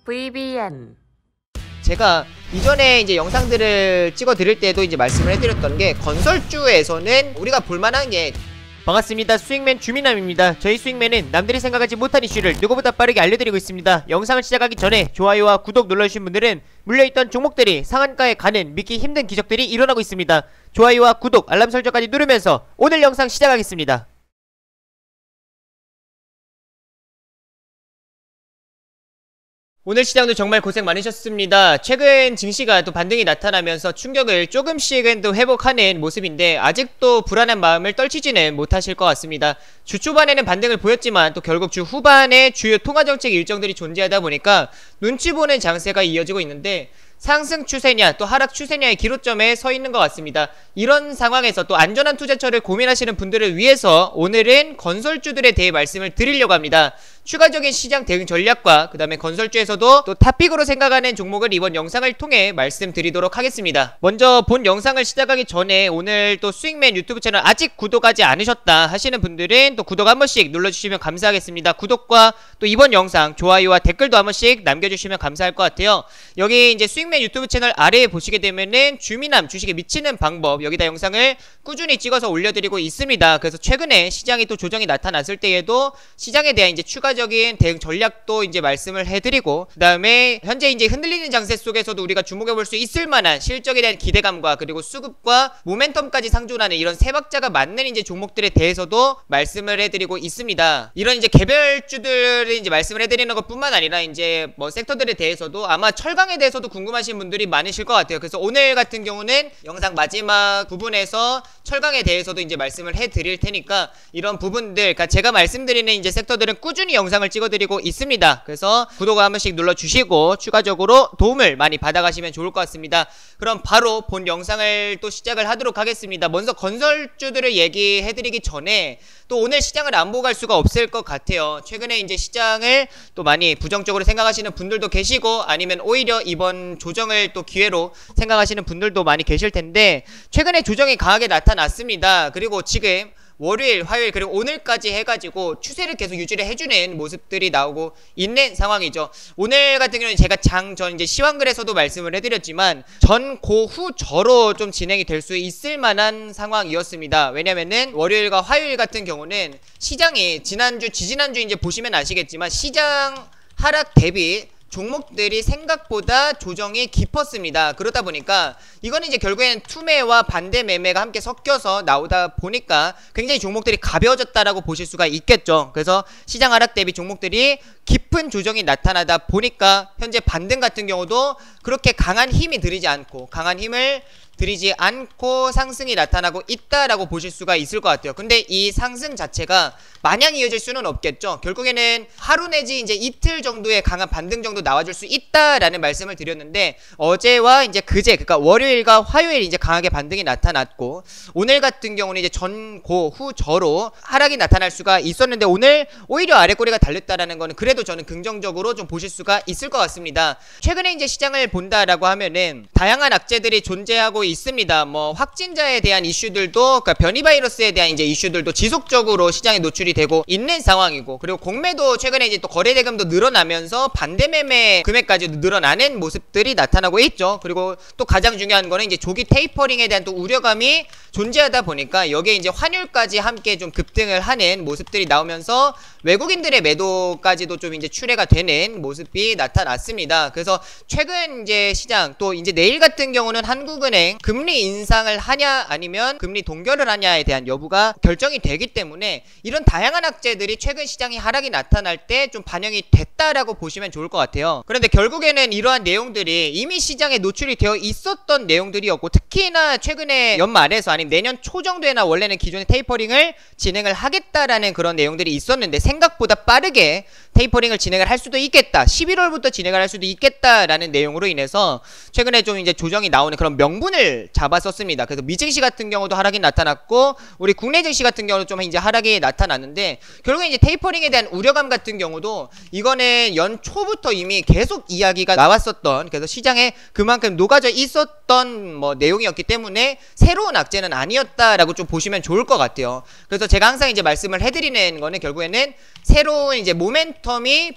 VBN. 제가 이전에 이제 영상들을 찍어 드릴 때도 이제 말씀을 해드렸던 게, 건설주에서는 우리가 볼만한 게, 반갑습니다. 수익맨 주민남입니다. 저희 수익맨은 남들이 생각하지 못한 이슈를 누구보다 빠르게 알려드리고 있습니다. 영상을 시작하기 전에 좋아요와 구독 눌러주신 분들은 물려있던 종목들이 상한가에 가는 믿기 힘든 기적들이 일어나고 있습니다. 좋아요와 구독, 알람 설정까지 누르면서 오늘 영상 시작하겠습니다. 오늘 시장도 정말 고생 많으셨습니다. 최근 증시가 또 반등이 나타나면서 충격을 조금씩은 또 회복하는 모습인데, 아직도 불안한 마음을 떨치지는 못하실 것 같습니다. 주 초반에는 반등을 보였지만 또 결국 주 후반에 주요 통화정책 일정들이 존재하다 보니까 눈치 보는 장세가 이어지고 있는데, 상승 추세냐 또 하락 추세냐의 기로점에 서 있는 것 같습니다. 이런 상황에서 또 안전한 투자처를 고민하시는 분들을 위해서 오늘은 건설주들에 대해 말씀을 드리려고 합니다. 추가적인 시장 대응 전략과 그 다음에 건설주에서도 또 탑픽으로 생각하는 종목을 이번 영상을 통해 말씀드리도록 하겠습니다. 먼저 본 영상을 시작하기 전에 오늘 또 수익맨 유튜브 채널 아직 구독하지 않으셨다 하시는 분들은 또 구독 한 번씩 눌러주시면 감사하겠습니다. 구독과 또 이번 영상 좋아요와 댓글도 한 번씩 남겨주시면 감사할 것 같아요. 여기 이제 수익맨 유튜브 채널 아래에 보시게 되면은 주민남 주식에 미치는 방법, 여기다 영상을 꾸준히 찍어서 올려드리고 있습니다. 그래서 최근에 시장이 또 조정이 나타났을 때에도 시장에 대한 이제 추가적인 대응 전략도 이제 말씀을 해드리고, 그 다음에 현재 이제 흔들리는 장세 속에서도 우리가 주목해볼 수 있을 만한 실적에 대한 기대감과 그리고 수급과 모멘텀까지 상존하는 이런 세 박자가 맞는 이제 종목들에 대해서도 말씀을 해드리고 있습니다. 이런 이제 개별주들을 이제 말씀을 해드리는 것 뿐만 아니라 이제 뭐 섹터들에 대해서도 아마 철강에 대해서도 궁금하신 분들이 많으실 것 같아요. 그래서 오늘 같은 경우는 영상 마지막 부분에서 철강에 대해서도 이제 말씀을 해드릴 테니까, 이런 부분들, 그러니까 제가 말씀드리는 이제 섹터들은 꾸준히 영상을 찍어드리고 있습니다. 그래서 구독 한 번씩 눌러주시고 추가적으로 도움을 많이 받아가시면 좋을 것 같습니다. 그럼 바로 본 영상을 또 시작을 하도록 하겠습니다. 먼저 건설주들을 얘기해드리기 전에 또 오늘 시장을 안 보고 갈 수가 없을 것 같아요. 최근에 이제 시장을 또 많이 부정적으로 생각하시는 분들도 계시고, 아니면 오히려 이번 조정을 또 기회로 생각하시는 분들도 많이 계실 텐데, 최근에 조정이 강하게 나타났습니다. 그리고 지금 월요일, 화요일, 그리고 오늘까지 해가지고 추세를 계속 유지를 해주는 모습들이 나오고 있는 상황이죠. 오늘 같은 경우는 제가 전 이제 시황글에서도 말씀을 해드렸지만 전 고후 저로 좀 진행이 될 수 있을 만한 상황이었습니다. 왜냐면은 월요일과 화요일 같은 경우는 시장이 지난주, 지지난주 이제 보시면 아시겠지만 시장 하락 대비 종목들이 생각보다 조정이 깊었습니다. 그러다 보니까 이거는 이제 결국에는 투매와 반대 매매가 함께 섞여서 나오다 보니까 굉장히 종목들이 가벼워졌다라고 보실 수가 있겠죠. 그래서 시장 하락 대비 종목들이 깊은 조정이 나타나다 보니까 현재 반등 같은 경우도 그렇게 강한 힘이 들이지 않고 상승이 나타나고 있다라고 보실 수가 있을 것 같아요. 근데 이 상승 자체가 마냥 이어질 수는 없겠죠. 결국에는 하루 내지 이제 이틀 정도의 강한 반등 정도 나와줄 수 있다라는 말씀을 드렸는데, 어제와 이제 그제, 그러니까 월요일과 화요일 이제 강하게 반등이 나타났고, 오늘 같은 경우는 이제 전, 고, 후, 저로 하락이 나타날 수가 있었는데, 오늘 오히려 아래꼬리가 달렸다라는 거는 그래도 저는 긍정적으로 좀 보실 수가 있을 것 같습니다. 최근에 이제 시장을 본다라고 하면은 다양한 악재들이 존재하고 있습니다. 뭐 확진자에 대한 이슈들도, 그러니까 변이 바이러스에 대한 이제 이슈들도 지속적으로 시장에 노출이 되고 있는 상황이고, 그리고 공매도 최근에 이제 또 거래 대금도 늘어나면서 반대 매매 금액까지도 늘어나는 모습들이 나타나고 있죠. 그리고 또 가장 중요한 거는 이제 조기 테이퍼링에 대한 또 우려감이 존재하다 보니까 여기에 이제 환율까지 함께 좀 급등을 하는 모습들이 나오면서 외국인들의 매도까지도 좀 이제 출회가 되는 모습이 나타났습니다. 그래서 최근 이제 시장, 또 이제 내일 같은 경우는 한국은행 금리 인상을 하냐 아니면 금리 동결을 하냐에 대한 여부가 결정이 되기 때문에 이런 다양한 악재들이 최근 시장이 하락이 나타날 때 좀 반영이 됐다라고 보시면 좋을 것 같아요. 그런데 결국에는 이러한 내용들이 이미 시장에 노출이 되어 있었던 내용들이었고, 특히나 최근에 연말에서 아니면 내년 초 정도에나 원래는 기존의 테이퍼링을 진행을 하겠다라는 그런 내용들이 있었는데, 생각보다 빠르게 테이퍼링을 진행을 할 수도 있겠다, 11월부터 진행을 할 수도 있겠다라는 내용으로 인해서 최근에 좀 이제 조정이 나오는 그런 명분을 잡았었습니다. 그래서 미증시 같은 경우도 하락이 나타났고, 우리 국내 증시 같은 경우도 좀 이제 하락이 나타났는데, 결국에 이제 테이퍼링에 대한 우려감 같은 경우도 이거는 연초부터 이미 계속 이야기가 나왔었던, 그래서 시장에 그만큼 녹아져 있었던 뭐 내용이었기 때문에 새로운 악재는 아니었다라고 좀 보시면 좋을 것 같아요. 그래서 제가 항상 이제 말씀을 해드리는 거는 결국에는 새로운 이제 모멘텀 모멘텀이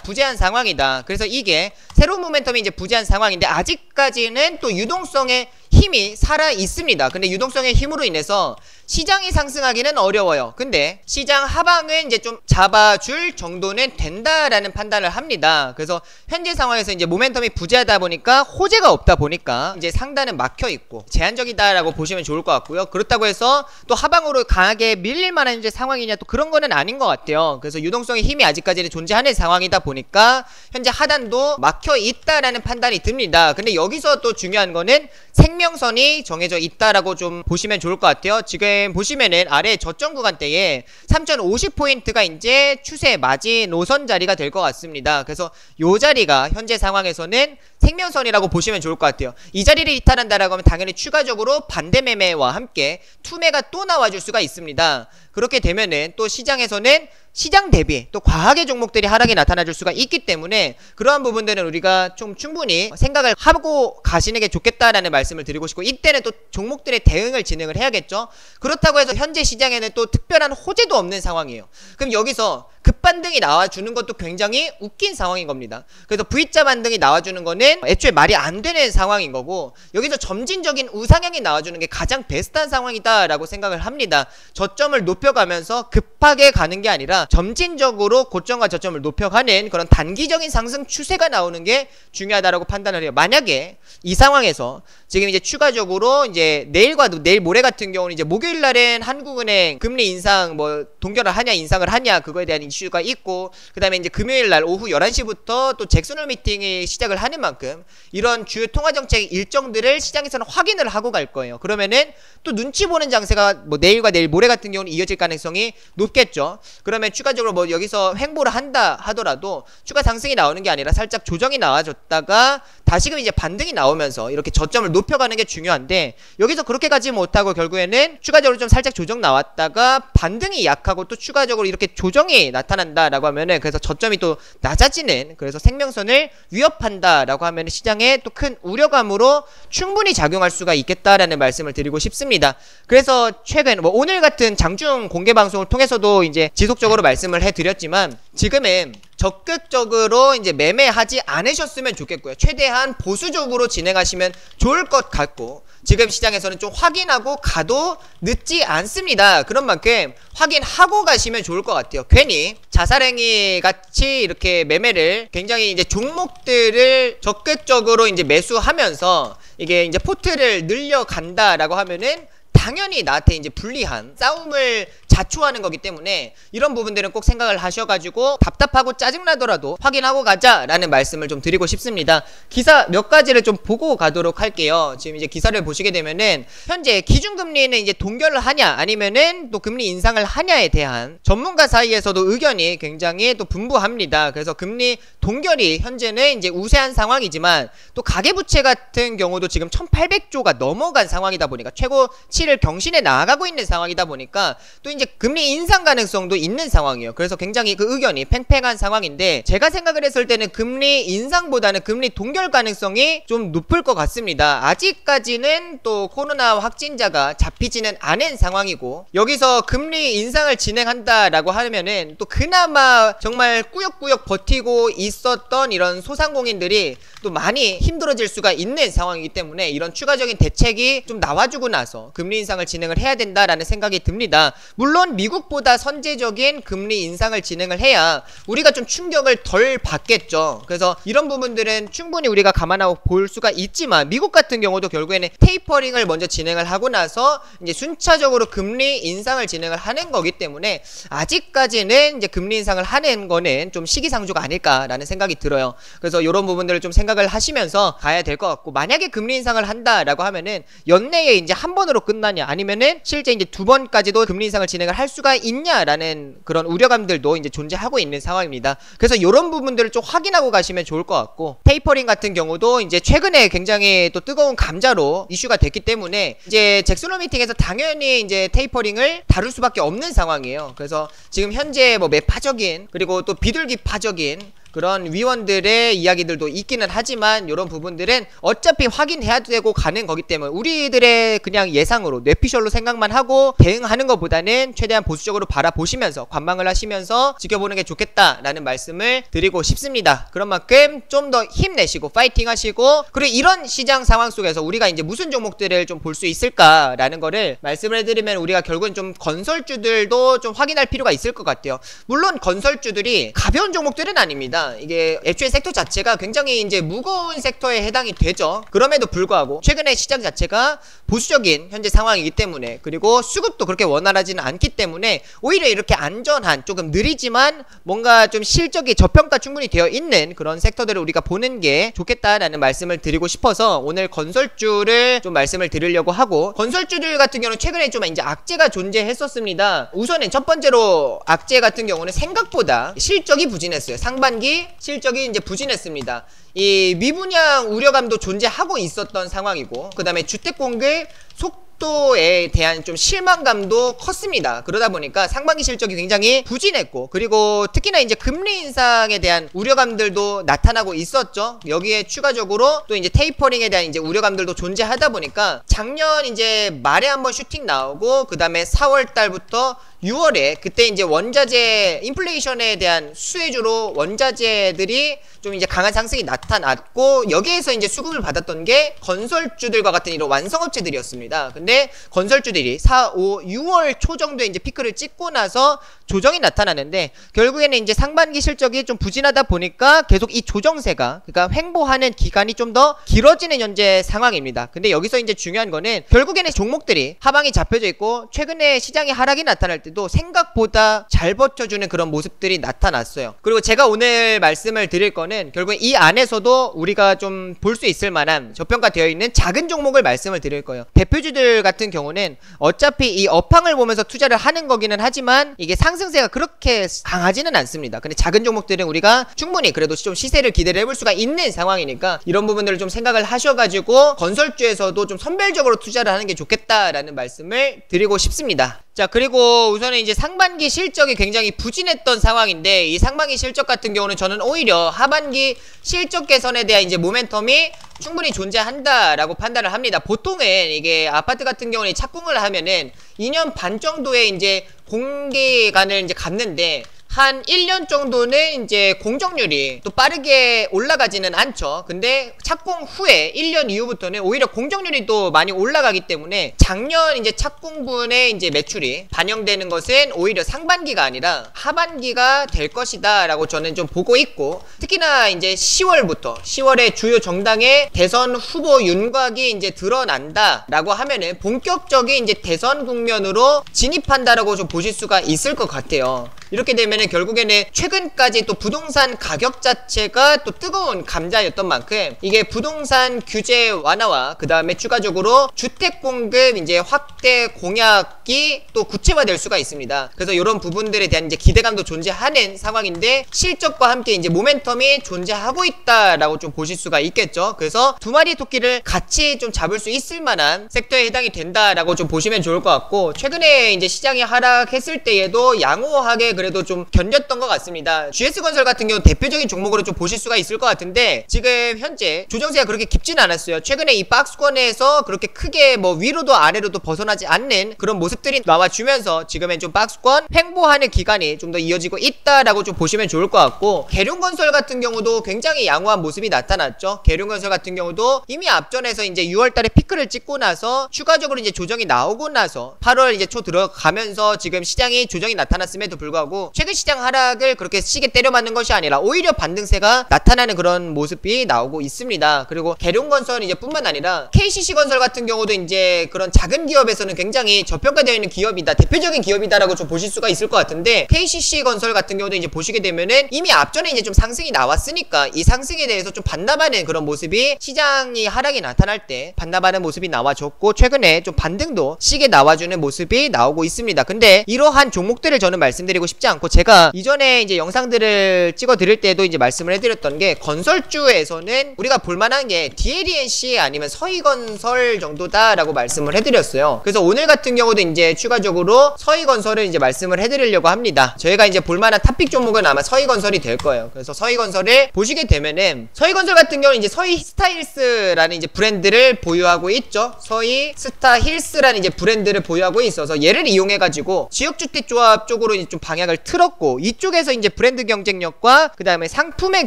부재한 상황이다. 그래서 이게 새로운 모멘텀이 이제 부재한 상황인데 아직까지는 또 유동성의 힘이 살아 있습니다. 근데 유동성의 힘으로 인해서 시장이 상승하기는 어려워요. 근데 시장 하방은 이제 좀 잡아줄 정도는 된다라는 판단을 합니다. 그래서 현재 상황에서 이제 모멘텀이 부재하다 보니까 호재가 없다 보니까 이제 상단은 막혀 있고 제한적이다라고 보시면 좋을 것 같고요. 그렇다고 해서 또 하방으로 강하게 밀릴 만한 이제 상황이냐 또 그런 거는 아닌 것 같아요. 그래서 유동성의 힘이 아직까지는 존재하는 상황이다 보니까 현재 하단도 막혀 있다라는 판단이 듭니다. 근데 여기서 또 중요한 거는 생명선이 정해져 있다라고 좀 보시면 좋을 것 같아요. 지금 보시면은 아래 저점 구간대에 3050포인트가 이제 추세 마지노선 자리가 될 것 같습니다. 그래서 요 자리가 현재 상황에서는 생명선이라고 보시면 좋을 것 같아요. 이 자리를 이탈한다라고 하면 당연히 추가적으로 반대 매매와 함께 투매가 또 나와줄 수가 있습니다. 그렇게 되면은 또 시장에서는 시장 대비 또 과하게 종목들이 하락이 나타나줄 수가 있기 때문에 그러한 부분들은 우리가 좀 충분히 생각을 하고 가시는 게 좋겠다라는 말씀을 드리고 싶고, 이때는 또 종목들의 대응을 진행을 해야겠죠. 그렇다고 해서 현재 시장에는 또 특별한 호재도 없는 상황이에요. 그럼 여기서 급반등이 나와주는 것도 굉장히 웃긴 상황인 겁니다. 그래서 V자 반등이 나와주는 거는 애초에 말이 안 되는 상황인 거고, 여기서 점진적인 우상향이 나와주는 게 가장 베스트한 상황이다라고 생각을 합니다. 저점을 높여가면서 급하게 가는 게 아니라 점진적으로 고점과 저점을 높여가는 그런 단기적인 상승 추세가 나오는 게 중요하다라고 판단을 해요. 만약에 이 상황에서 지금 이제 추가적으로 이제 내일 모레 같은 경우는 이제 목요일 날엔 한국은행 금리 인상 뭐 동결을 하냐 인상을 하냐 그거에 대한 이슈가 있고, 그 다음에 이제 금요일 날 오후 11시부터 또 잭슨홀 미팅이 시작을 하는 만큼 이런 주요 통화정책 일정들을 시장에서는 확인을 하고 갈 거예요. 그러면은 또 눈치 보는 장세가 뭐 내일과 내일 모레 같은 경우는 이어질 가능성이 높겠죠. 그러면 추가적으로 뭐 여기서 횡보를 한다 하더라도 추가 상승이 나오는 게 아니라 살짝 조정이 나와줬다가 다시금 이제 반등이 나오면서 이렇게 저점을 높여가는 게 중요한데, 여기서 그렇게 가지 못하고 결국에는 추가적으로 좀 살짝 조정 나왔다가 반등이 약하고 또 추가적으로 이렇게 조정이 나타난다라고 하면은, 그래서 저점이 또 낮아지는, 그래서 생명선을 위협한다라고 하면은 시장에 또 큰 우려감으로 충분히 작용할 수가 있겠다라는 말씀을 드리고 싶습니다. 그래서 최근 뭐 오늘 같은 장중 공개 방송을 통해서도 이제 지속적으로 말씀을 해드렸지만, 지금은 적극적으로 이제 매매하지 않으셨으면 좋겠고요. 최대한 보수적으로 진행하시면 좋을 것 같고, 지금 시장에서는 좀 확인하고 가도 늦지 않습니다. 그런 만큼 확인하고 가시면 좋을 것 같아요. 괜히 자살행위 같이 이렇게 매매를 굉장히 이제 종목들을 적극적으로 이제 매수하면서 이게 이제 포트를 늘려간다라고 하면은 당연히 나한테 이제 불리한 싸움을 자초하는 거기 때문에 이런 부분들은 꼭 생각을 하셔가지고 답답하고 짜증나더라도 확인하고 가자라는 말씀을 좀 드리고 싶습니다. 기사 몇 가지를 좀 보고 가도록 할게요. 지금 이제 기사를 보시게 되면은 현재 기준금리는 이제 동결을 하냐 아니면은 또 금리 인상을 하냐에 대한 전문가 사이에서도 의견이 굉장히 또 분분합니다. 그래서 금리 동결이 현재는 이제 우세한 상황이지만 또 가계부채 같은 경우도 지금 1800조가 넘어간 상황이다 보니까 최고치를 경신해 나아가고 있는 상황이다 보니까 또 이제 금리 인상 가능성도 있는 상황이에요. 그래서 굉장히 그 의견이 팽팽한 상황인데, 제가 생각을 했을 때는 금리 인상보다는 금리 동결 가능성이 좀 높을 것 같습니다. 아직까지는 또 코로나 확진자가 잡히지는 않은 상황이고, 여기서 금리 인상을 진행한다라고 하면은 또 그나마 정말 꾸역꾸역 버티고 있었던 이런 소상공인들이 또 많이 힘들어질 수가 있는 상황이기 때문에 이런 추가적인 대책이 좀 나와주고 나서 금리 인상을 진행을 해야 된다라는 생각이 듭니다. 물론 미국보다 선제적인 금리 인상을 진행을 해야 우리가 좀 충격을 덜 받겠죠. 그래서 이런 부분들은 충분히 우리가 감안하고 볼 수가 있지만, 미국 같은 경우도 결국에는 테이퍼링을 먼저 진행을 하고 나서 이제 순차적으로 금리 인상을 진행을 하는 거기 때문에 아직까지는 이제 금리 인상을 하는 거는 좀 시기상조가 아닐까라는 생각이 들어요. 그래서 이런 부분들을 좀 생각을 하시면서 가야 될 것 같고, 만약에 금리 인상을 한다라고 하면은 연내에 이제 한 번으로 끝나냐 아니면은 실제 이제 두 번까지도 금리 인상을 진행을 할 수가 있냐라는 그런 우려감들도 이제 존재하고 있는 상황입니다. 그래서 이런 부분들을 좀 확인하고 가시면 좋을 것 같고, 테이퍼링 같은 경우도 이제 최근에 굉장히 또 뜨거운 감자로 이슈가 됐기 때문에 이제 잭슨홀 미팅에서 당연히 이제 테이퍼링을 다룰 수밖에 없는 상황이에요. 그래서 지금 현재 뭐 매파적인 그리고 또 비둘기파적인 그런 위원들의 이야기들도 있기는 하지만 이런 부분들은 어차피 확인해야 되고 가는 거기 때문에 우리들의 그냥 예상으로 뇌피셜로 생각만 하고 대응하는 것보다는 최대한 보수적으로 바라보시면서 관망을 하시면서 지켜보는 게 좋겠다라는 말씀을 드리고 싶습니다. 그런 만큼 좀 더 힘내시고 파이팅 하시고, 그리고 이런 시장 상황 속에서 우리가 이제 무슨 종목들을 좀 볼 수 있을까라는 거를 말씀을 해드리면, 우리가 결국은 좀 건설주들도 좀 확인할 필요가 있을 것 같아요. 물론 건설주들이 가벼운 종목들은 아닙니다. 이게 애초에 섹터 자체가 굉장히 이제 무거운 섹터에 해당이 되죠. 그럼에도 불구하고 최근에 시장 자체가 보수적인 현재 상황이기 때문에, 그리고 수급도 그렇게 원활하지는 않기 때문에 오히려 이렇게 안전한, 조금 느리지만 뭔가 좀 실적이 저평가 충분히 되어 있는 그런 섹터들을 우리가 보는 게 좋겠다라는 말씀을 드리고 싶어서 오늘 건설주를 좀 말씀을 드리려고 하고, 건설주들 같은 경우는 최근에 좀 이제 악재가 존재했었습니다. 우선은 첫 번째로 악재 같은 경우는 생각보다 실적이 부진했어요. 상반기 실적이 이제 부진했습니다. 이 미분양 우려감도 존재하고 있었던 상황이고, 그 다음에 주택 공급 속도에 대한 좀 실망감도 컸습니다. 그러다 보니까 상반기 실적이 굉장히 부진했고, 그리고 특히나 이제 금리 인상에 대한 우려감들도 나타나고 있었죠. 여기에 추가적으로 또 이제 테이퍼링에 대한 이제 우려감들도 존재하다 보니까 작년 이제 말에 한번 슈팅 나오고, 그 다음에 4월 달부터 6월에 그때 이제 원자재 인플레이션에 대한 수혜주로 원자재들이 좀 이제 강한 상승이 나타났고, 여기에서 이제 수급을 받았던 게 건설주들과 같은 이런 완성업체들이었습니다. 근데 건설주들이 4, 5, 6월 초 정도에 이제 피크를 찍고 나서 조정이 나타나는데, 결국에는 이제 상반기 실적이 좀 부진하다 보니까 계속 이 조정세가, 그러니까 횡보하는 기간이 좀 더 길어지는 현재 상황입니다. 근데 여기서 이제 중요한 거는 결국에는 종목들이 하방이 잡혀져 있고, 최근에 시장의 하락이 나타날 때도 생각보다 잘 버텨주는 그런 모습들이 나타났어요. 그리고 제가 오늘 말씀을 드릴 거는 결국에 이 안에서도 우리가 좀 볼 수 있을 만한 저평가되어 있는 작은 종목을 말씀을 드릴 거예요. 대표주들 같은 경우는 어차피 이 업황을 보면서 투자를 하는 거기는 하지만 이게 상승세가 그렇게 강하지는 않습니다. 근데 작은 종목들은 우리가 충분히 그래도 좀 시세를 기대를 해볼 수가 있는 상황이니까 이런 부분들을 좀 생각을 하셔가지고 건설주에서도 좀 선별적으로 투자를 하는 게 좋겠다라는 말씀을 드리고 싶습니다. 자, 그리고 우선은 이제 상반기 실적이 굉장히 부진했던 상황인데, 이 상반기 실적 같은 경우는 저는 오히려 하반기 실적 개선에 대한 이제 모멘텀이 충분히 존재한다라고 판단을 합니다. 보통은 이게 아파트 같은 경우는 착공을 하면은 2년 반 정도의 이제 공기간을 이제 갖는데, 한 1년 정도는 이제 공정률이 또 빠르게 올라가지는 않죠. 근데 착공 후에 1년 이후부터는 오히려 공정률이 또 많이 올라가기 때문에 작년 이제 착공분의 이제 매출이 반영되는 것은 오히려 상반기가 아니라 하반기가 될 것이다 라고 저는 좀 보고 있고, 특히나 이제 10월에 주요 정당의 대선 후보 윤곽이 이제 드러난다 라고 하면은 본격적인 이제 대선 국면으로 진입한다라고 좀 보실 수가 있을 것 같아요. 이렇게 되면은 결국에는 최근까지 또 부동산 가격 자체가 또 뜨거운 감자였던 만큼 이게 부동산 규제 완화와 그 다음에 추가적으로 주택 공급 이제 확대 공약이 또 구체화될 수가 있습니다. 그래서 이런 부분들에 대한 이제 기대감도 존재하는 상황인데, 실적과 함께 이제 모멘텀이 존재하고 있다라고 좀 보실 수가 있겠죠. 그래서 두 마리 토끼를 같이 좀 잡을 수 있을 만한 섹터에 해당이 된다라고 좀 보시면 좋을 것 같고, 최근에 이제 시장이 하락했을 때에도 양호하게 그래도 좀 견뎠던 것 같습니다. GS건설 같은 경우 대표적인 종목으로 좀 보실 수가 있을 것 같은데, 지금 현재 조정세가 그렇게 깊지는 않았어요. 최근에 이 박스권에서 그렇게 크게 뭐 위로도 아래로도 벗어나지 않는 그런 모습들이 나와주면서 지금은 좀 박스권 횡보하는 기간이 좀 더 이어지고 있다라고 좀 보시면 좋을 것 같고, 계룡건설 같은 경우도 굉장히 양호한 모습이 나타났죠. 계룡건설 같은 경우도 이미 앞전에서 이제 6월달에 피크를 찍고 나서 추가적으로 이제 조정이 나오고 나서 8월 이제 초 들어가면서 지금 시장이 조정이 나타났음에도 불구하고 최근 시장 하락을 그렇게 시계 때려 맞는 것이 아니라 오히려 반등세가 나타나는 그런 모습이 나오고 있습니다. 그리고 계룡건설 이제 뿐만 아니라 KCC건설 같은 경우도 이제 그런 작은 기업에서는 굉장히 저평가되어 있는 기업이다, 대표적인 기업이다라고 좀 보실 수가 있을 것 같은데, KCC건설 같은 경우도 이제 보시게 되면은 이미 앞전에 이제 좀 상승이 나왔으니까 이 상승에 대해서 좀 반납하는 그런 모습이 시장이 하락이 나타날 때 반납하는 모습이 나와줬고, 최근에 좀 반등도 시계 나와주는 모습이 나오고 있습니다. 근데 이러한 종목들을 저는 말씀드리고 싶지 않고, 제가 제가 이전에 이제 영상들을 찍어 드릴 때도 이제 말씀을 해드렸던 게 건설주에서는 우리가 볼만한 게 DLENC 아니면 서희건설 정도다라고 말씀을 해드렸어요. 그래서 오늘 같은 경우도 이제 추가적으로 서희건설을 이제 말씀을 해드리려고 합니다. 저희가 이제 볼만한 탑픽 종목은 아마 서희건설이 될 거예요. 그래서 서희건설을 보시게 되면은 서희건설 같은 경우는 이제 서희스타힐스라는 이제 브랜드를 보유하고 있죠. 서희스타힐스라는 이제 브랜드를 보유하고 있어서 얘를 이용해가지고 지역주택조합 쪽으로 이제 좀 방향을 틀었고, 이쪽에서 이제 브랜드 경쟁력과 그 다음에 상품의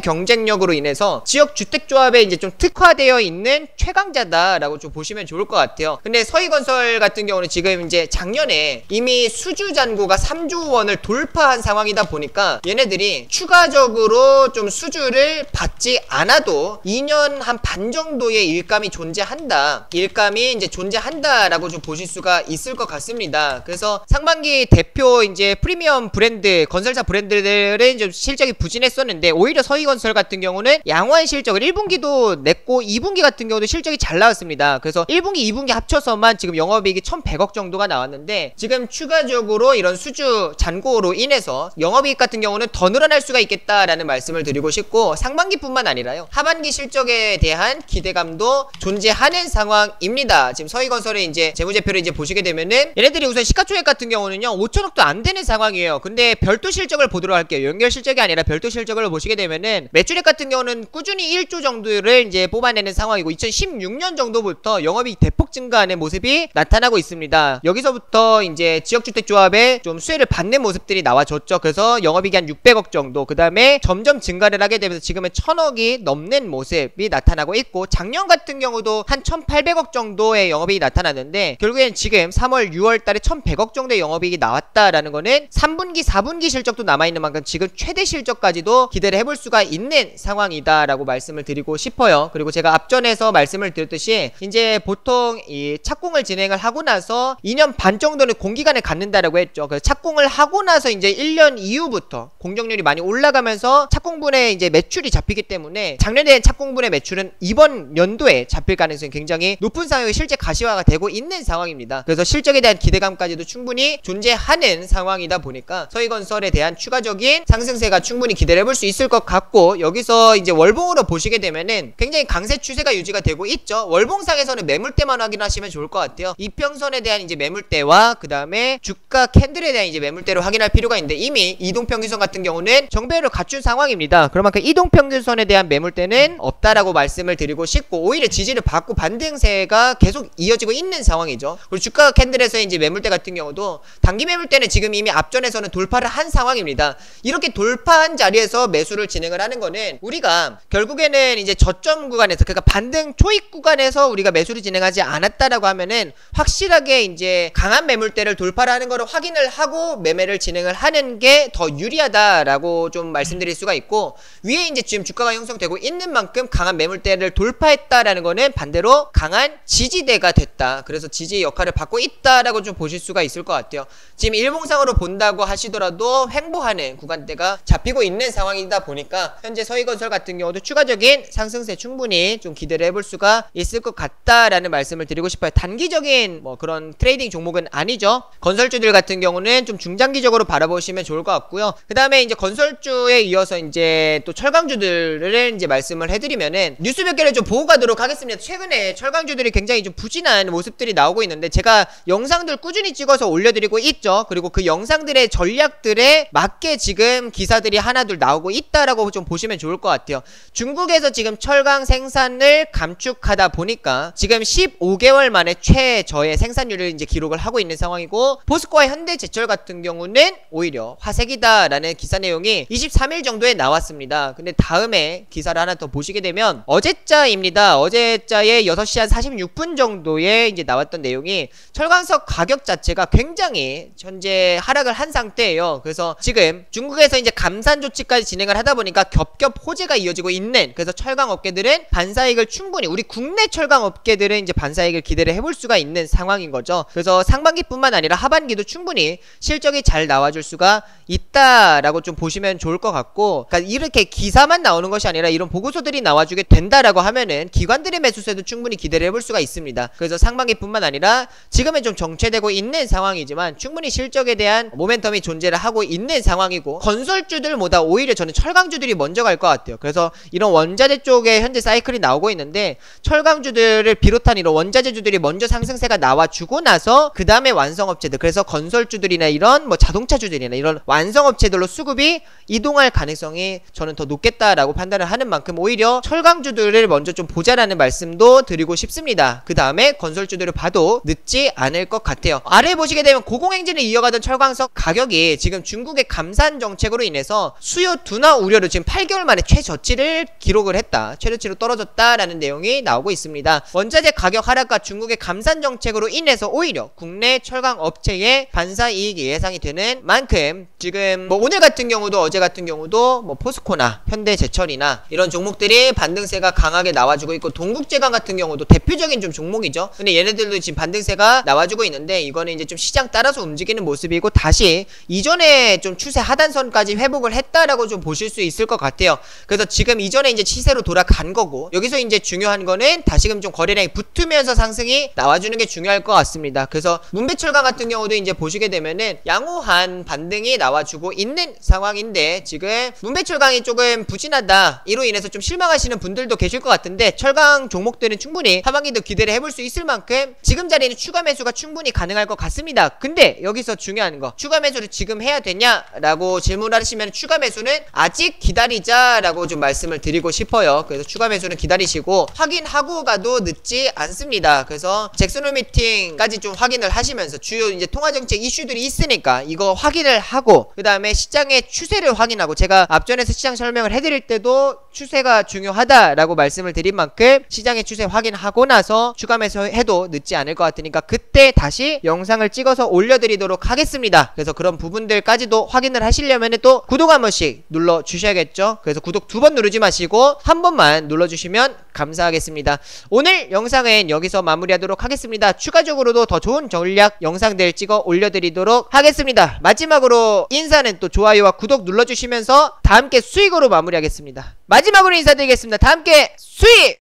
경쟁력으로 인해서 지역주택조합에 이제 좀 특화되어 있는 최강자다라고 좀 보시면 좋을 것 같아요. 근데 서희건설 같은 경우는 지금 이제 작년에 이미 수주 잔고가 3조 원을 돌파한 상황이다 보니까 얘네들이 추가적으로 좀 수주를 받지 않아도 2년 한 반 정도의 일감이 존재한다. 일감이 이제 존재한다라고 좀 보실 수가 있을 것 같습니다. 그래서 상반기 대표 이제 프리미엄 브랜드, 건설사 브랜드들은 좀 실적이 부진했었는데, 오히려 서희건설 같은 경우는 양호한 실적을 1분기도 냈고 2분기 같은 경우도 실적이 잘 나왔습니다. 그래서 1분기, 2분기 합쳐서만 지금 영업이익이 1,100억 정도가 나왔는데, 지금 추가적으로 이런 수주 잔고로 인해서 영업이익 같은 경우는 더 늘어날 수가 있겠다라는 말씀을 드리고 싶고, 상반기뿐만 아니라요, 하반기 실적에 대한 기대감도 존재하는 상황입니다. 지금 서희건설의 이제 재무제표를 이제 보시게 되면은 얘네들이 우선 시가총액 같은 경우는요 5천억도 안 되는 상황이에요. 근데 별도 실적을 보도록 할게요. 연결 실적이 아니라 별도 실적을 보시게 되면은 매출액 같은 경우는 꾸준히 1조 정도를 이제 뽑아내는 상황이고, 2016년 정도부터 영업이익 대폭 증가하는 모습이 나타나고 있습니다. 여기서부터 이제 지역주택조합에 좀 수혜를 받는 모습들이 나와줬죠. 그래서 영업이익이 한 600억 정도, 그 다음에 점점 증가를 하게 되면서 지금은 1,000억이 넘는 모습이 나타나고 있고, 작년 같은 경우도 한 1,800억 정도의 영업이익이 나타났는데, 결국엔 지금 3월 6월 달에 1,100억 정도의 영업이익이 나왔다라는 거는 3분기 4분기 실적도 남아있는 만큼 지금 최대 실적까지도 기대를 해볼 수가 있는 상황이다 라고 말씀을 드리고 싶어요. 그리고 제가 앞전에서 말씀을 드렸듯이 이제 보통 이 착공을 진행을 하고 나서 2년 반 정도는 공기간을 갖는다라고 했죠. 그래서 착공을 하고 나서 이제 1년 이후부터 공정률이 많이 올라가면서 착공분의 이제 매출이 잡히기 때문에 작년에 착공분의 매출은 이번 연도에 잡힐 가능성이 굉장히 높은 상황이 실제 가시화가 되고 있는 상황입니다. 그래서 실적에 대한 기대감까지도 충분히 존재하는 상황이다 보니까 서희건설에 대한 추가적인 상승세가 충분히 기대를 해볼 수 있을 것 같고, 여기서 이제 월봉으로 보시게 되면은 굉장히 강세 추세가 유지가 되고 있죠. 월봉상에서는 매물대만 확인하시면 좋을 것 같아요. 이평선에 대한 이제 매물대와 그 다음에 주가 캔들에 대한 이제 매물대를 확인할 필요가 있는데, 이미 이동평균선 같은 경우는 정배를 갖춘 상황입니다. 그만큼 이동평균선에 대한 매물대는 없다라고 말씀을 드리고 싶고, 오히려 지지를 받고 반등세가 계속 이어지고 있는 상황이죠. 그리고 주가 캔들에서 이제 매물대 같은 경우도 단기 매물대는 지금 이미 앞전에서는 돌파를 한 상황입니다. 이렇게 돌파한 자리에서 매수를 진행을 하는 거는 우리가 결국에는 이제 저점 구간에서, 그러니까 반등 초입 구간에서 우리가 매수를 진행하지 않았다라고 하면은 확실하게 이제 강한 매물대를 돌파를 하는 거를 확인을 하고 매매를 진행을 하는 게 더 유리하다라고 좀 말씀드릴 수가 있고, 위에 이제 지금 주가가 형성되고 있는 만큼 강한 매물대를 돌파했다라는 거는 반대로 강한 지지대가 됐다. 그래서 지지의 역할을 받고 있다라고 좀 보실 수가 있을 것 같아요. 지금 일봉상으로 본다고 하시더라도 횡보하는 구간대가 잡히고 있는 상황이다 보니까 현재 서희건설 같은 경우도 추가적인 상승세 충분히 좀 기대를 해볼 수가 있을 것 같다라는 말씀을 드리고 싶어요. 단기적인 뭐 그런 트레이딩 종목은 아니죠. 건설주들 같은 경우는 좀 중장기적으로 바라보시면 좋을 것 같고요. 그 다음에 이제 건설주에 이어서 이제 또 철강주들을 이제 말씀을 해드리면은 뉴스 몇 개를 좀 보고 가도록 하겠습니다. 최근에 철강주들이 굉장히 좀 부진한 모습들이 나오고 있는데, 제가 영상들 꾸준히 찍어서 올려드리고 있죠. 그리고 그 영상들의 전략들에 맞게 지금 기사들이 하나둘 나오고 있다라고 좀 보시면 좋을 것 같아요. 중국에서 지금 철강 생산을 감축하다 보니까 지금 15개월 만에 최저의 생산률을 이제 기록을 하고 있는 상황이고, 포스코와 현대제철 같은 경우는 오히려 화색이다라는 기사 내용이 23일 정도에 나왔습니다. 근데 다음에 기사를 하나 더 보시게 되면 어제자입니다. 어제자에 6시 한 46분 정도에 이제 나왔던 내용이 철강석 가격 자체가 굉장히 현재 하락을 한 상태예요. 그래서 지금 중국에서 이제 감산 조치까지 진행을 하다 보니까 겹겹 호재가 이어지고 있는, 그래서 철강 업계들은 반사이익을 충분히, 우리 국내 철강 업계들은 이제 반사이익을 기대를 해볼 수가 있는 상황인 거죠. 그래서 상반기뿐만 아니라 하반기도 충분히 실적이 잘 나와줄 수가 있다라고 좀 보시면 좋을 것 같고, 그러니까 이렇게 기사만 나오는 것이 아니라 이런 보고서들이 나와주게 된다라고 하면은 기관들의 매수세도 충분히 기대를 해볼 수가 있습니다. 그래서 상반기뿐만 아니라 지금은 좀 정체되고 있는 상황이지만 충분히 실적에 대한 모멘텀이 존재를 하고 있는 상황이고, 건설주들보다 오히려 저는 철강주들이 먼저 갈 것 같아요. 그래서 이런 원자재 쪽에 현재 사이클이 나오고 있는데, 철강주들을 비롯한 이런 원자재주들이 먼저 상승세가 나와주고 나서 그 다음에 완성업체들, 그래서 건설주들이나 이런 뭐 자동차주들이나 이런 완성업체들로 수급이 이동할 가능성이 저는 더 높겠다라고 판단을 하는 만큼 오히려 철강주들을 먼저 좀 보자라는 말씀도 드리고 싶습니다. 그 다음에 건설주들을 봐도 늦지 않을 것 같아요. 아래 보시게 되면 고공행진을 이어가던 철강석 가격이 지금 중국의 감산 정책으로 인해서 수요 둔화 우려로 지금 8개월 만에 최저치를 기록을 했다, 최저치로 떨어졌다라는 내용이 나오고 있습니다. 원자재 가격 하락과 중국의 감산 정책으로 인해서 오히려 국내 철강 업체의 반사 이익이 예상이 되는 만큼 지금 뭐 오늘 같은 경우도 어제 같은 경우도 뭐 포스코나 현대제철이나 이런 종목들이 반등세가 강하게 나와주고 있고, 동국제강 같은 경우도 대표적인 좀 종목이죠. 근데 얘네들도 지금 반등세가 나와주고 있는데, 이거는 이제 좀 시장 따라서 움직이는 모습이고, 다시 이전에 좀 추세 하단선까지 회복을 했다라고 좀 보실 수 있을 것 같아요. 그래서 지금 이전에 이제 시세로 돌아간 거고, 여기서 이제 중요한 거는 다시금 좀 거래량이 붙으면서 상승이 나와주는 게 중요할 것 같습니다. 그래서 문배철강 같은 경우도 이제 보시게 되면은 양호한 반등이 나와주고 있는 상황인데, 지금 문배철강이 조금 부진하다, 이로 인해서 좀 실망하시는 분들도 계실 것 같은데, 철강 종목들은 충분히 하반기도 기대를 해볼 수 있을 만큼 지금 자리는 추가 매수가 충분히 가능할 것 같습니다. 근데 여기서 중요한 거, 추가 매수를 지금 해야 되냐라고 질문하시면 추가 매수는 아직 기다리자라고 좀 말씀을 드리고 싶어요. 그래서 추가 매수는 기다리시고 확인하고 가도 늦지 않습니다. 그래서 잭슨홀 미팅까지 좀 확인을 하시면서 주요 이제 통화정책 이슈들이 있으니까 이거 확인을 하고, 그 다음에 시장의 추세를 확인하고, 제가 앞전에서 시장 설명을 해드릴 때도 추세가 중요하다라고 말씀을 드린 만큼 시장의 추세 확인하고 나서 추가 매수해도 늦지 않을 것 같으니까 그때 다시 영상을 찍어서 올려드리도록 하겠습니다. 그래서 그런 부분들까지도 확인을 하시려면 또 구독 한 번씩 눌러주셔야겠죠. 그래서 구독 2번 누르지 마시고 한 번만 눌러주시면 감사하겠습니다. 오늘 영상은 여기서 마무리하도록 하겠습니다. 추가적으로도 더 좋은 전략 영상들 찍어 올려드리도록 하겠습니다. 마지막으로 인사는 또 좋아요와 구독 눌러주시면서 다 함께 수익으로 마무리하겠습니다. 마지막으로 인사드리겠습니다. 다 함께 수익!